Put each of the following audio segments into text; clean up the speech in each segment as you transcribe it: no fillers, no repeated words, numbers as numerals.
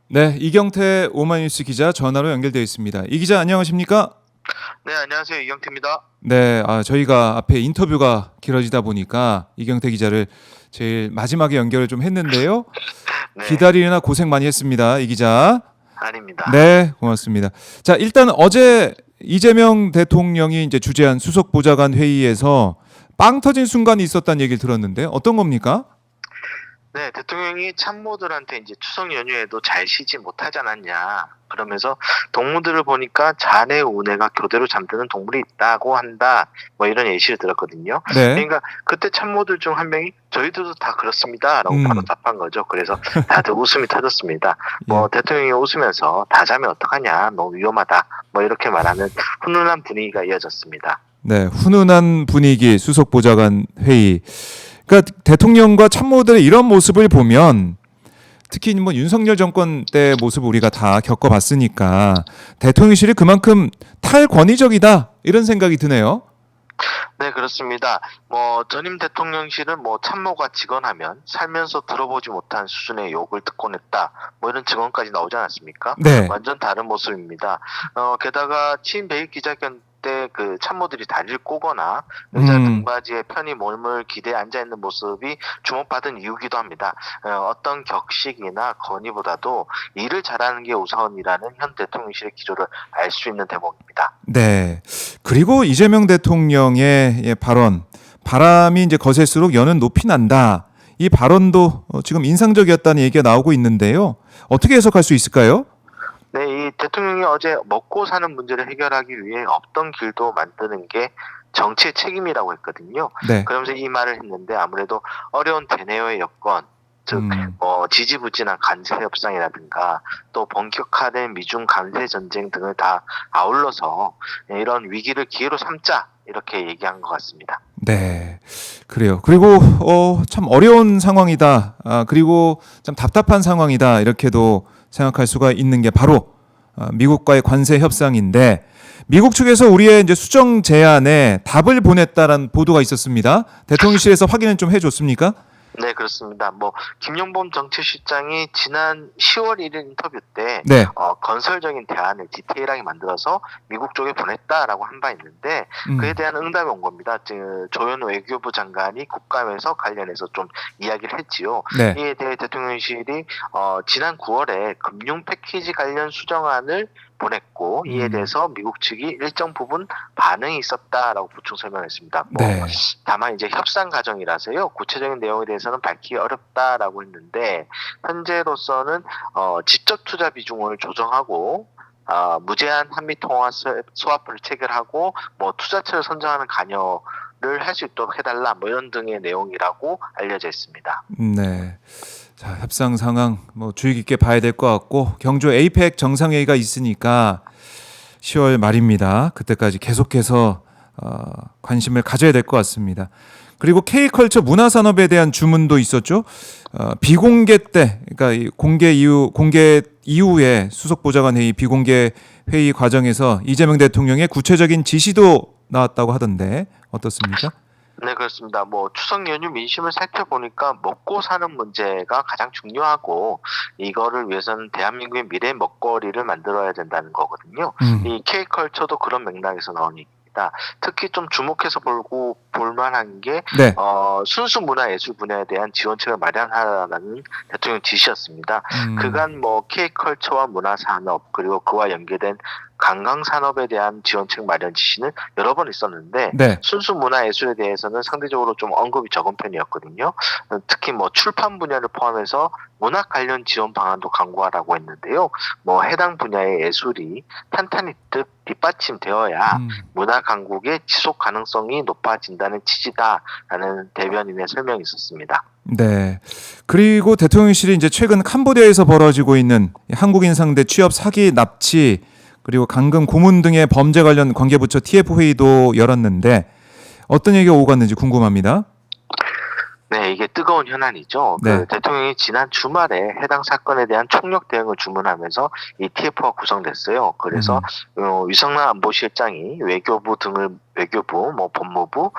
네, 이경태 오마이뉴스 기자 전화로 연결되어 있습니다. 이 기자 안녕하십니까? 네, 안녕하세요. 이경태입니다. 네, 저희가 앞에 인터뷰가 길어지다 보니까 이경태 기자를 제일 마지막에 연결을 좀 했는데요. 네, 기다리느라 고생 많이 했습니다, 이 기자. 아닙니다. 네, 고맙습니다. 자, 일단 어제 이재명 대통령이 이제 주재한 수석 보좌관 회의에서 빵 터진 순간이 있었다는 얘기를 들었는데 어떤 겁니까? 네, 대통령이 참모들한테 이제 추석 연휴에도 잘 쉬지 못하지 않았냐. 그러면서 동무들을 보니까 자네 우네가 교대로 잠드는 동물이 있다고 한다. 뭐 이런 예시를 들었거든요. 네. 그러니까 그때 참모들 중 한 명이 저희들도 다 그렇습니다라고 바로 음. 답한 거죠. 그래서 다들 웃음이 터졌습니다. 뭐 예. 대통령이 웃으면서 다 자면 어떡하냐, 너무 위험하다. 뭐 이렇게 말하는 훈훈한 분위기가 이어졌습니다. 네, 훈훈한 분위기 수석 보좌관 회의. 그러니까 대통령과 참모들의 이런 모습을 보면 특히 뭐 윤석열 정권 때 모습을 우리가 다 겪어봤으니까 대통령실이 그만큼 탈권위적이다 이런 생각이 드네요. 네, 그렇습니다. 뭐 전임 대통령실은 뭐 참모가 직언하면 살면서 들어보지 못한 수준의 욕을 듣곤 했다. 뭐 이런 증언까지 나오지 않았습니까? 네. 완전 다른 모습입니다. 게다가 취임 100일 기자회견 때 그 참모들이 다리를 꼬거나 의자 등받이에 편히 몸을 기대에 앉아 있는 모습이 주목받은 이유기도 합니다. 어떤 격식이나 건의보다도 일을 잘하는 게 우선이라는 현 대통령실의 기조를 알 수 있는 대목입니다. 네. 그리고 이재명 대통령의 발언, 바람이 이제 거셀수록 여는 높이 난다. 이 발언도 지금 인상적이었다는 얘기가 나오고 있는데요. 어떻게 해석할 수 있을까요? 네, 이 대통령이 어제 먹고 사는 문제를 해결하기 위해 없던 길도 만드는 게 정치의 책임이라고 했거든요. 네. 그러면서 이 말을 했는데 아무래도 어려운 대내외 여건, 즉 지지부진한 관세 협상이라든가 또 본격화된 미중 관세 전쟁 등을 다 아울러서 이런 위기를 기회로 삼자 이렇게 얘기한 것 같습니다. 네, 그래요. 그리고 참 어려운 상황이다. 그리고 참 답답한 상황이다. 이렇게도 생각할 수가 있는 게 바로 미국과의 관세 협상인데 미국 측에서 우리의 이제 수정 제안에 답을 보냈다라는 보도가 있었습니다. 대통령실에서 확인은 좀 해줬습니까? 네, 그렇습니다. 뭐 김용범 정치실장이 지난 10월 1일 인터뷰 때 네. 건설적인 대안을 디테일하게 만들어서 미국 쪽에 보냈다라고 한 바 있는데 그에 대한 응답이 온 겁니다. 조현 외교부 장관이 국감에서 관련해서 좀 이야기를 했지요. 네. 이에 대해 대통령실이 지난 9월에 금융 패키지 관련 수정안을 보냈고 이에 대해서 미국 측이 일정 부분 반응이 있었다라고 보충 설명했습니다. 네. 다만 이제 협상 과정이라서요. 구체적인 내용에 대해서는 밝히기 어렵다라고 했는데 현재로서는 직접 투자 비중을 조정하고 무제한 한미 통화 스와프를 체결하고 뭐 투자처를 선정하는 관여를 할 수 있도록 해달라 뭐 이런 등의 내용이라고 알려져 있습니다. 네. 자, 협상 상황 뭐 주의 깊게 봐야 될 것 같고 경주 에이펙 정상회의가 있으니까 10월 말입니다. 그때까지 계속해서 관심을 가져야 될 것 같습니다. 그리고 K컬처 문화산업에 대한 주문도 있었죠. 비공개 때, 그러니까 이 공개 이후에 수석보좌관 회의 비공개 회의 과정에서 이재명 대통령의 구체적인 지시도 나왔다고 하던데 어떻습니까? 네, 그렇습니다. 뭐 추석 연휴 민심을 살펴보니까 먹고 사는 문제가 가장 중요하고 이거를 위해서는 대한민국의 미래 먹거리를 만들어야 된다는 거거든요. 이 K컬처도 그런 맥락에서 나온 얘기입니다. 특히 좀 주목해서 볼만한 게 네. 순수 문화예술 분야에 대한 지원책을 마련하라는 대통령 지시였습니다. 그간 뭐 K컬처와 문화산업 그리고 그와 연계된 관광산업에 대한 지원책 마련 지시는 여러 번 있었는데 네. 순수 문화예술에 대해서는 상대적으로 좀 언급이 적은 편이었거든요. 특히 뭐 출판 분야를 포함해서 문학 관련 지원 방안도 강구하라고 했는데요. 뭐 해당 분야의 예술이 탄탄히 뒷받침되어야 문화 강국의 지속 가능성이 높아진다는 취지다라는 대변인의 설명이 있었습니다. 네. 그리고 대통령실이 이제 최근 캄보디아에서 벌어지고 있는 한국인 상대 취업 사기 납치 그리고 감금 고문 등의 범죄 관련 관계부처 TF 회의도 열었는데 어떤 얘기가 오갔는지 궁금합니다. 네, 이게 뜨거운 현안이죠. 네. 대통령이 지난 주말에 해당 사건에 대한 총력 대응을 주문하면서 이 TF가 구성됐어요. 그래서 유성란 안보실장이 외교부 등을 외교부, 뭐 법무부,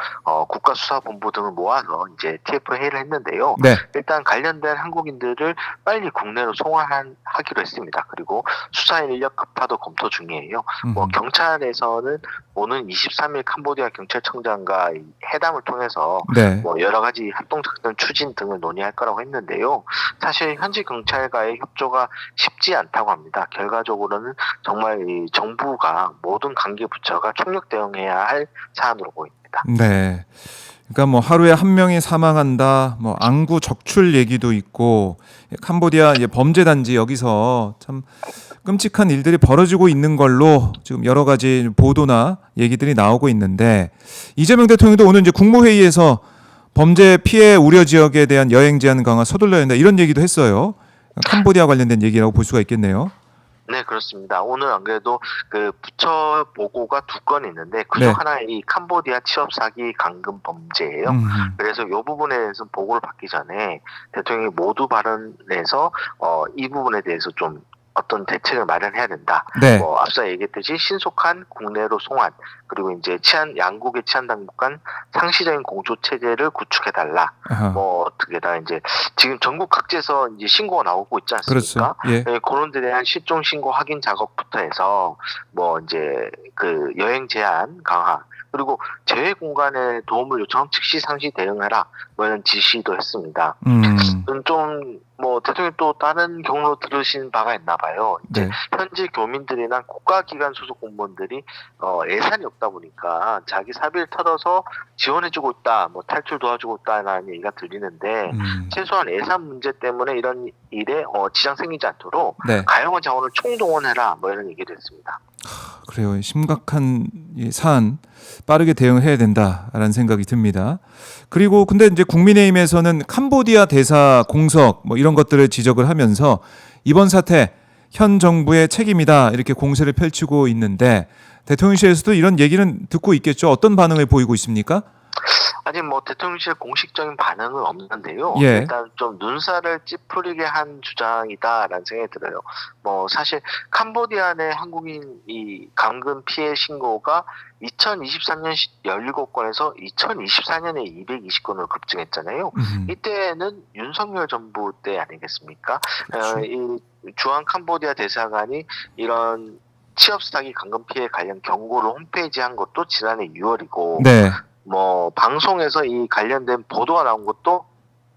국가수사본부 등을 모아서 이제 TF 회의를 했는데요. 네. 일단 관련된 한국인들을 빨리 국내로 송환하기로 했습니다. 그리고 수사 인력 급파도 검토 중이에요. 뭐 경찰에서는 오는 23일 캄보디아 경찰청장과 이 회담을 통해서 네. 뭐 여러 가지 합동작전 추진 등을 논의할 거라고 했는데요. 사실 현지 경찰과의 협조가 쉽지 않다고 합니다. 결과적으로는 정말 이 정부가 모든 관계 부처가 총력 대응해야 할 사안으로 보입니다. 네. 그러니까 뭐 하루에 한 명이 사망한다, 뭐 안구 적출 얘기도 있고, 캄보디아 이제 범죄 단지 여기서 참 끔찍한 일들이 벌어지고 있는 걸로 지금 여러 가지 보도나 얘기들이 나오고 있는데, 이재명 대통령도 오늘 이제 국무회의에서 범죄 피해 우려 지역에 대한 여행 제한 강화 서둘러야 한다 이런 얘기도 했어요. 캄보디아 관련된 얘기라고 볼 수가 있겠네요. 네, 그렇습니다. 오늘 안 그래도 그 부처 보고가 2건 있는데 그중 네. 하나 이 캄보디아 취업 사기 감금 범죄예요. 그래서 이 부분에 대해서 보고를 받기 전에 대통령이 모두 발언해서 이 부분에 대해서 좀 어떤 대책을 마련해야 된다. 네. 뭐 앞서 얘기했듯이 신속한 국내로 송환, 그리고 이제 양국의 치안 당국 간 상시적인 공조 체제를 구축해 달라. 아하. 뭐 게다가 이제 지금 전국 각지에서 이제 신고가 나오고 있지 않습니까? 그렇죠. 예. 네, 그런 데 대한 실종 신고 확인 작업부터 해서 뭐 이제 그 여행 제한 강화, 그리고 재외 공간에 도움을 요청 즉시 상시 대응하라, 뭐 이런 지시도 했습니다. 좀 뭐 대통령이 또 다른 경로 들으신 바가 있나 봐요. 이제 네. 현지 교민들이나 국가기관 소속 공무원들이 예산이 없다 보니까 자기 사비를 털어서 지원해주고 있다, 뭐 탈출 도와주고 있다라는 얘기가 들리는데 최소한 예산 문제 때문에 이런 일에 지장 생기지 않도록 네. 가용한 자원을 총동원해라, 뭐 이런 얘기도 했습니다. 그래요. 심각한 이 사안 빠르게 대응해야 된다라는 생각이 듭니다. 그리고 근데 이제 국민의힘에서는 캄보디아 대사 공석 뭐 이런 것들을 지적을 하면서 이번 사태 현 정부의 책임이다 이렇게 공세를 펼치고 있는데 대통령실에서도 이런 얘기는 듣고 있겠죠. 어떤 반응을 보이고 있습니까? 아직 뭐 대통령실 공식적인 반응은 없는데요. 예. 일단 좀 눈살을 찌푸리게 한 주장이다라는 생각이 들어요. 뭐 사실 캄보디아 내 한국인 이 감금 피해 신고가 2023년 17건에서 2024년에 220건으로 급증했잖아요. 이때는 윤석열 정부 때 아니겠습니까? 그렇죠. 이 주한 캄보디아 대사관이 이런 취업 사기 감금 피해 관련 경고를 홈페이지에 한 것도 지난해 6월이고 네. 뭐 방송에서 이 관련된 보도가 나온 것도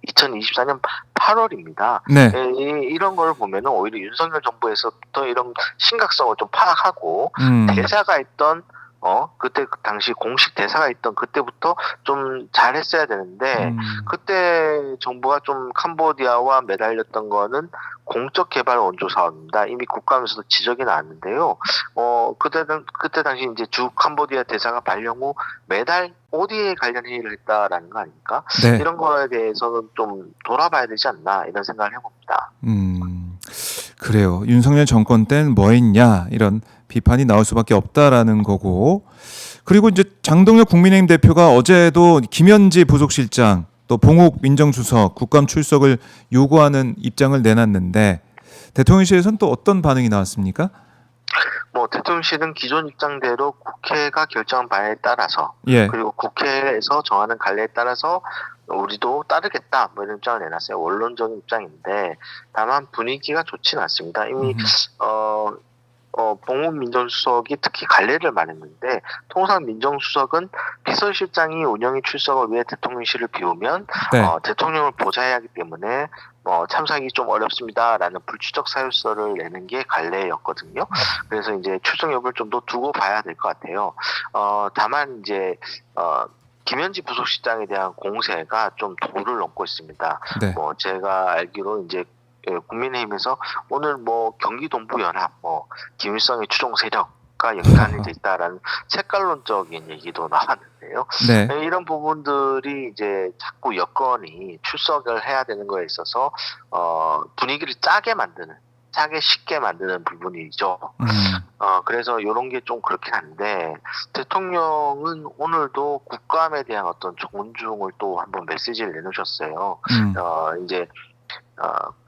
2024년 8월입니다. 네. 이런 걸 보면은 오히려 윤석열 정부에서부터 이런 심각성을 좀 파악하고 대사가 있던 그때 그 당시 공식 대사가 있던 그때부터 좀 잘했어야 되는데 그때 정부가 좀 캄보디아와 매달렸던 거는 공적 개발 원조 사업입니다. 이미 국감에서도 지적이 나왔는데요. 그때 당시 이제 주 캄보디아 대사가 발령 후 매달 ODA 관련 회의를 했다라는 거 아닙니까? 네. 이런 거에 대해서는 좀 돌아봐야 되지 않나 이런 생각을 해봅니다. 그래요. 윤석열 정권 때는 뭐 했냐 이런 비판이 나올 수밖에 없다라는 거고. 그리고 이제 장동혁 국민의힘 대표가 어제도 김현지 부속실장 또 봉욱 민정수석 국감 출석을 요구하는 입장을 내놨는데 대통령실에서는 또 어떤 반응이 나왔습니까? 뭐 대통령실은 기존 입장대로 국회가 결정한 바에 따라서 예. 그리고 국회에서 정하는 관례에 따라서 우리도 따르겠다, 뭐 이런 입장을 내놨어요. 원론적인 입장인데 다만 분위기가 좋지는 않습니다. 이미 봉욱 민정수석이 특히 관례를 말했는데 통상 민정수석은 비서실장이 운영위 출석을 위해 대통령실을 비우면 네. 대통령을 보좌해야 하기 때문에 참석이 좀 어렵습니다라는 불출석 사유서를 내는 게 관례였거든요. 그래서 이제 출석 여부를 좀 더 두고 봐야 될 것 같아요. 다만 이제 김현지 부속실장에 대한 공세가 좀 도를 넘고 있습니다. 네. 뭐 제가 알기로 이제 국민의힘에서 오늘 뭐 경기동부연합, 뭐 김일성의 추종 세력과 연관이 돼 있다라는 색깔론적인 얘기도 나왔는데요. 네. 이런 부분들이 이제 자꾸 여건이 출석을 해야 되는 거에 있어서 분위기를 짜게 쉽게 만드는 부분이죠. 그래서 이런 게 좀 그렇긴 한데 대통령은 오늘도 국감에 대한 어떤 존중을 또 한번 메시지를 내놓으셨어요. 이제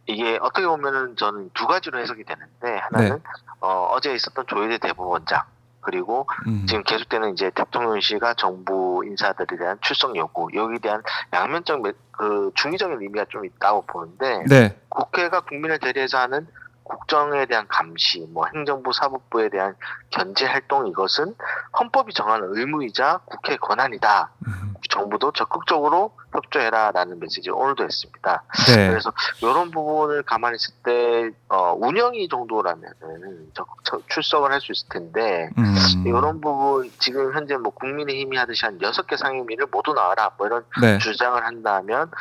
이게 어떻게 보면은 저는 두 가지로 해석이 되는데 하나는 어제 있었던 조혜대 대법원장 그리고 지금 계속되는 이제 대통령실과 정부 인사들에 대한 출석 요구, 여기에 대한 양면적 중의적인 의미가 좀 있다고 보는데 네. 국회가 국민을 대리해서 하는 국정에 대한 감시, 뭐 행정부, 사법부에 대한 견제 활동 이것은 헌법이 정하는 의무이자 국회의 권한이다. 정부도 적극적으로 협조해라라는 메시지 오늘도 했습니다. 네. 그래서 이런 부분을 감안했을 때 운영위 정도라면은 적극 출석을 할 수 있을 텐데 이런 부분 지금 현재 뭐 국민의힘이 하듯이 한 6개 상임위를 모두 나와라 뭐 이런 네. 주장을 한다면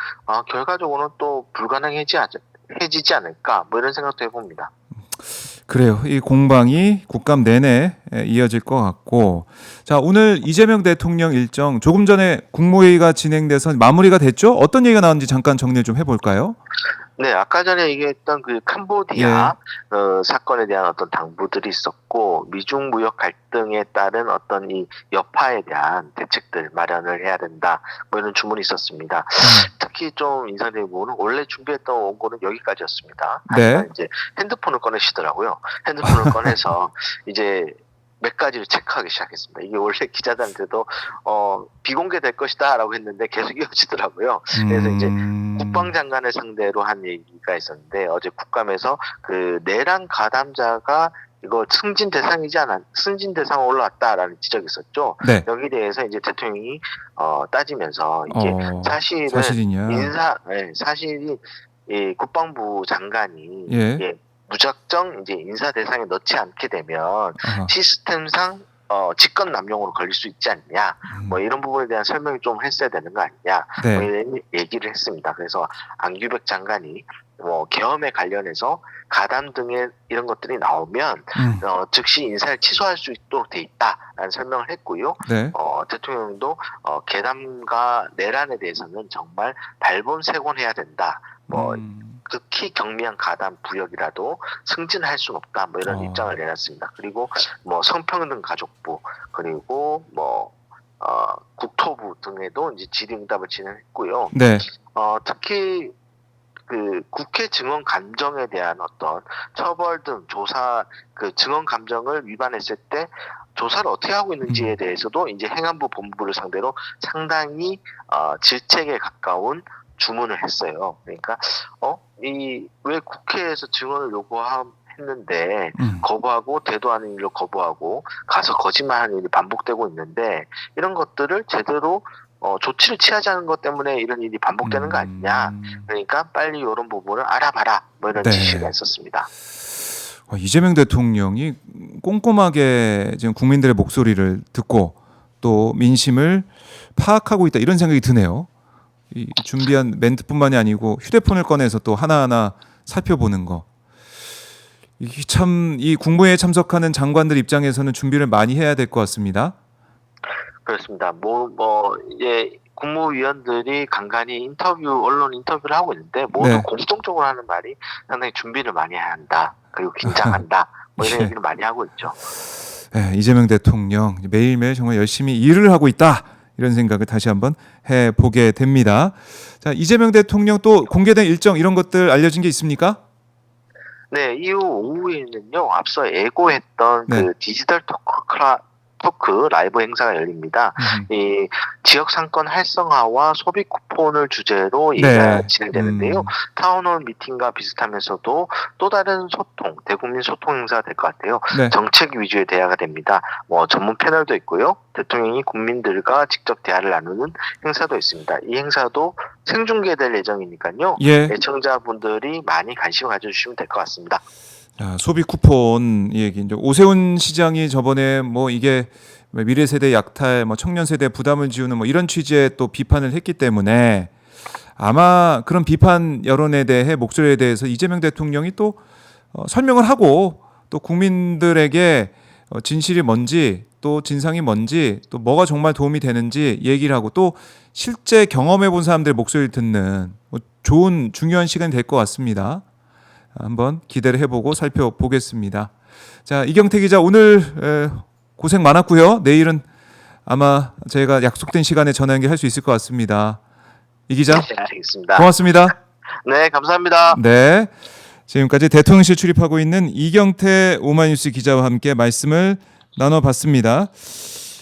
결과적으로는 또 불가능해지지 않을까 뭐 이런 생각도 해봅니다. 그래요. 이 공방이 국감 내내 이어질 것 같고, 자, 오늘 이재명 대통령 일정 조금 전에 국무회의가 진행돼서 마무리가 됐죠? 어떤 얘기가 나왔는지 잠깐 정리를 좀 해볼까요? 네, 아까 전에 얘기했던 그 캄보디아 사건에 대한 어떤 당부들이 있었고 미중 무역 갈등에 따른 어떤 이 여파에 대한 대책들 마련을 해야 된다. 뭐 이런 주문이 있었습니다. 특히 좀 인상적인 부분은 원래 준비했던 원고는 여기까지였습니다. 하지만 이제 핸드폰을 꺼내시더라고요. 핸드폰을 꺼내서 이제 몇 가지를 체크하기 시작했습니다. 이게 원래 기자들한테도 비공개될 것이다라고 했는데 계속 이어지더라고요. 그래서 이제 국방장관을 상대로 한 얘기가 있었는데 어제 국감에서 그 내란 가담자가 이거 승진 대상에 올라왔다라는 지적이 있었죠. 네. 여기에 대해서 이제 대통령이 따지면서 이게 사실은 사실이냐? 사실이 이 국방부 장관이 무작정 이제 인사 대상에 넣지 않게 되면 시스템상 직권 남용으로 걸릴 수 있지 않냐, 뭐 이런 부분에 대한 설명을 좀 했어야 되는 거 아니냐, 네. 뭐 이런 얘기를 했습니다. 그래서 안규백 장관이 뭐 계엄에 관련해서 가담 등의 이런 것들이 나오면 즉시 인사를 취소할 수 있도록 돼 있다라는 설명을 했고요. 네. 대통령도 계담과 내란에 대해서는 정말 발본색원해야 된다. 뭐 극히 경미한 가담 부역이라도 승진할 수는 없다. 뭐 이런 입장을 내놨습니다. 그리고 뭐 성평등 가족부 그리고 뭐 국토부 등에도 이제 질의응답을 진행했고요. 네. 특히 그 국회 증언 감정에 대한 어떤 처벌 등 조사 그 증언 감정을 위반했을 때 조사를 어떻게 하고 있는지에 대해서도 이제 행안부 본부를 상대로 상당히 질책에 가까운 주문을 했어요. 그러니까 왜 국회에서 증언을 요구했는데 거부하고 대도 아닌 일로 거부하고 가서 거짓말하는 일이 반복되고 있는데 이런 것들을 제대로 조치를 취하지 않은 것 때문에 이런 일이 반복되는 거 아니냐. 그러니까 빨리 이런 부분을 알아봐라. 뭐 이런 지시가 있었습니다. 이재명 대통령이 꼼꼼하게 지금 국민들의 목소리를 듣고 또 민심을 파악하고 있다 이런 생각이 드네요. 이 준비한 멘트뿐만이 아니고 휴대폰을 꺼내서 또 하나하나 살펴보는 거. 이게 참 이 국무회의에 참석하는 장관들 입장에서는 준비를 많이 해야 될 것 같습니다. 그렇습니다. 이제 국무위원들이 간간히 언론 인터뷰를 하고 있는데 모두 공통적으로 하는 말이 상당히 준비를 많이 해야 한다. 그리고 긴장한다. 뭐 이런 얘기를 많이 하고 있죠. 네, 이재명 대통령 매일매일 정말 열심히 일을 하고 있다. 이런 생각을 다시 한번 해보게 됩니다. 자, 이재명 대통령 또 공개된 일정 이런 것들 알려진 게 있습니까? 네, 이후 오후에는요. 앞서 예고했던 그 디지털 토크 라이브 행사가 열립니다. 이 지역 상권 활성화와 소비 쿠폰을 주제로 얘기가 진행되는데요. 타운홀 미팅과 비슷하면서도 또 다른 대국민 소통 행사가 될 것 같아요. 정책 위주의 대화가 됩니다. 뭐 전문 패널도 있고요. 대통령이 국민들과 직접 대화를 나누는 행사도 있습니다. 이 행사도 생중계될 예정이니까요. 애청자분들이 많이 관심을 가져주시면 될 것 같습니다. 자, 소비 쿠폰 얘기 이제 오세훈 시장이 저번에 뭐 이게 미래 세대 약탈, 뭐 청년 세대 부담을 지우는 뭐 이런 취지의 또 비판을 했기 때문에 아마 그런 비판 여론에 대해 목소리에 대해서 이재명 대통령이 또 설명을 하고 또 국민들에게 진실이 뭔지 또 진상이 뭔지 또 뭐가 정말 도움이 되는지 얘기를 하고 또 실제 경험해 본 사람들의 목소리를 듣는 뭐 좋은 중요한 시간이 될 것 같습니다. 한번 기대를 해보고 살펴보겠습니다. 자, 이경태 기자 오늘 고생 많았고요. 내일은 아마 저희가 약속된 시간에 전화 연결할 수 있을 것 같습니다. 이 기자, 네, 알겠습니다. 고맙습니다. 네, 감사합니다. 네, 지금까지 대통령실 출입하고 있는 이경태 오마이뉴스 기자와 함께 말씀을 나눠봤습니다.